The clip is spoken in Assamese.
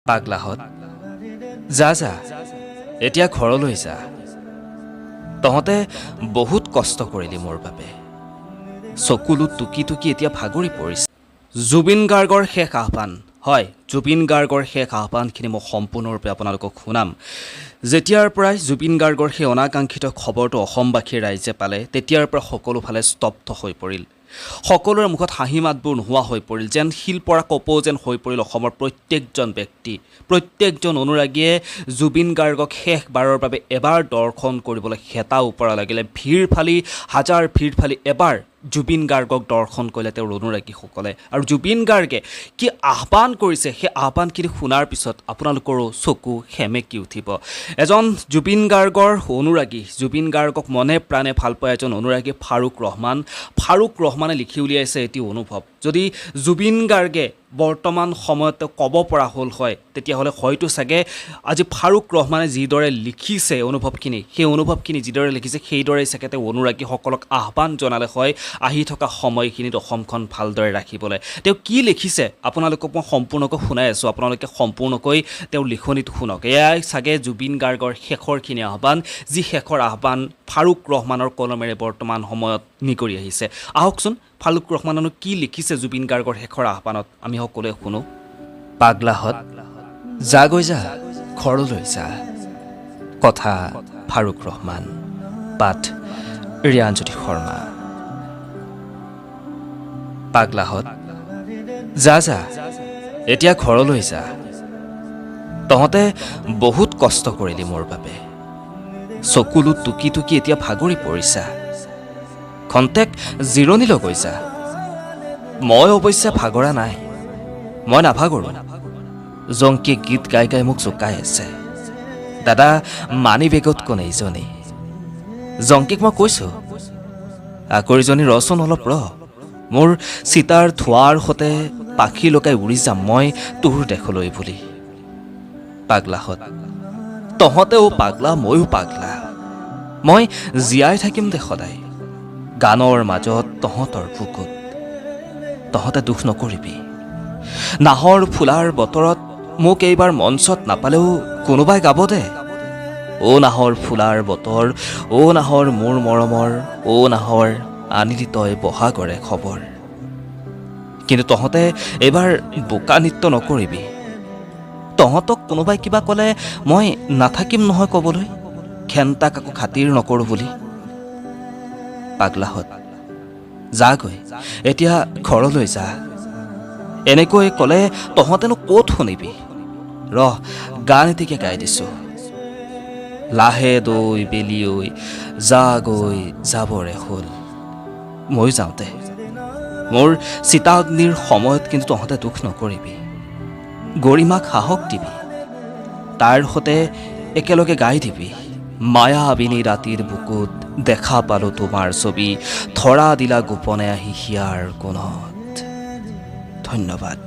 পাগলাহত যা যা এতিয়া ঘৰলৈ যা তহঁতে বহুত কষ্ট কৰিলি মোৰ বাবে চকুলো টুকি টুকি এতিয়া ভাগৰি পৰিছে জুবিন গাৰ্গৰ শেষ আহ্বান হয় জুবিন গাৰ্গৰ শেষ আহ্বানখিনি মই সম্পূৰ্ণৰূপে আপোনালোকক শুনাম যেতিয়াৰ পৰাই জুবিন গাৰ্গৰ সেই অনাকাংক্ষিত খবৰটো অসমবাসীৰ ৰাইজে পালে তেতিয়াৰ পৰা সকলোফালে স্তব্ধ হৈ পৰিল সকলোৰে মুখত হাঁহি মাতবোৰ নোহোৱা হৈ পৰিল যেন শিলপৰা কপৌ যেন হৈ পৰিল অসমৰ প্ৰত্যেকজন ব্যক্তি প্ৰত্যেকজন অনুৰাগীয়ে জুবিন গাৰ্গক শেষবাৰৰ বাবে এবাৰ দৰ্শন কৰিবলৈ হেতা ওপৰা লাগিলে ভিৰ ফালি এবাৰ জুবিন গাৰ্গক দৰ্শন কৰিলে তেওঁৰ অনুৰাগীসকলে আৰু জুবিন গাৰ্গে কি আহ্বান কৰিছে সেই আহ্বানখিনি শুনাৰ পিছত আপোনালোকৰো চকু সেমেকি উঠিব এজন জুবিন গাৰ্গৰ অনুৰাগী জুবিন গাৰ্গক মনে প্ৰাণে ভাল পোৱা এজন অনুৰাগী ফাৰুক ৰহমানে লিখি উলিয়াইছে এটি অনুভৱ যদি জুবিন গাৰ্গে বৰ্তমান সময়ত ক'ব পৰা হ'ল হয় তেতিয়াহ'লে হয়তো চাগে আজি ফাৰুক ৰহমানে যিদৰে লিখিছে সেই অনুভৱখিনি যিদৰে লিখিছে সেইদৰেই চাগে তেওঁ অনুৰাগীসকলক আহ্বান জনালে হয় আহি থকা সময়খিনিত অসমখন ভালদৰে ৰাখিবলৈ তেওঁ কি লিখিছে আপোনালোকক মই সম্পূৰ্ণকৈ শুনাই আছোঁ আপোনালোকে সম্পূৰ্ণকৈ তেওঁৰ লিখনিটো শুনক এয়াই চাগে জুবিন গাৰ্গৰ শেষৰখিনি আহ্বান যি শেষৰ আহ্বান ফাৰুক ৰহমানৰ কলমেৰে বৰ্তমান সময়ত নিগৰি আহিছে আহকচোন ফাৰুক ৰহমানেনো কি লিখিছে জুবিন গাৰ্গৰ শেষৰ আহ্বানত আমি সকলোৱে শুনো পাগলাহত যা গৈ যা ঘৰলৈ যা কথা ফাৰুক ৰহমান পাঠ ৰিয়াঞ্জ্যোতি শৰ্মা পাগলাহত যা যা এতিয়া ঘৰলৈ যা তহঁতে বহুত কষ্ট কৰিলি মোৰ বাবে চকুলো টুকি টুকি এতিয়া ভাগৰি পৰিছা খন্তেক জিৰণি লৈ গৈছা মই অৱশ্যে ভাগৰা নাই মই নাভাগৰো জংকীয়ে গীত গাই গাই মোক জোকাই আছে দাদা মানি বেগত কোন এইজনী জংকীক মই কৈছোঁ আকৰিজনী ৰচোন অলপ মোৰ চিতাৰ ধোঁৱাৰ সতে পাখি লগাই উৰি যাম মই তোৰ দেশলৈ বুলি পাগলাহত তহঁতেও পাগলা ময়ো পাগলা মই জীয়াই থাকিম দে সদায় গানৰ মাজত তহঁতৰ বুকুত তহঁতে দুখ নকৰিবি নাহৰ ফুলাৰ বতৰত মোক এইবাৰ মঞ্চত নাপালেও কোনোবাই গাব দে অ' নাহৰ ফুলাৰ বতৰ অ' নাহৰ মোৰ মৰমৰ অ' নাহৰ আনিলি তই বহাগৰে খবৰ কিন্তু তহঁতে এইবাৰ বোকা নৃত্য নকৰিবি তহঁতক কোনোবাই কিবা ক'লে মই নাথাকিম নহয় ক'বলৈ খেন্তা কাকো খাতিৰ নকৰোঁ বুলি পাগলাহত যাগৈ এতিয়া ঘৰলৈ যা এনেকৈ ক'লে তহঁতেনো ক'ত শুনিবি গান এটিকে গাই দিছোঁ লাহে দৈ বেলি ঐ যা গৈ যাবৰে হ'ল ময়ো যাওঁতে মোৰ চিতাগ্নিৰ সময়ত কিন্তু তহঁতে দুখ নকৰিবি গৰিমাক সাহস দিবি তাৰ সতে একেলগে গাই দিবি মায়াবিনী ৰাতিৰ বুকুত দেখা পালোঁ তোমাৰ ছবি ধৰা দিলা গোপনে আহি হিয়াৰ কোণত ধন্যবাদ।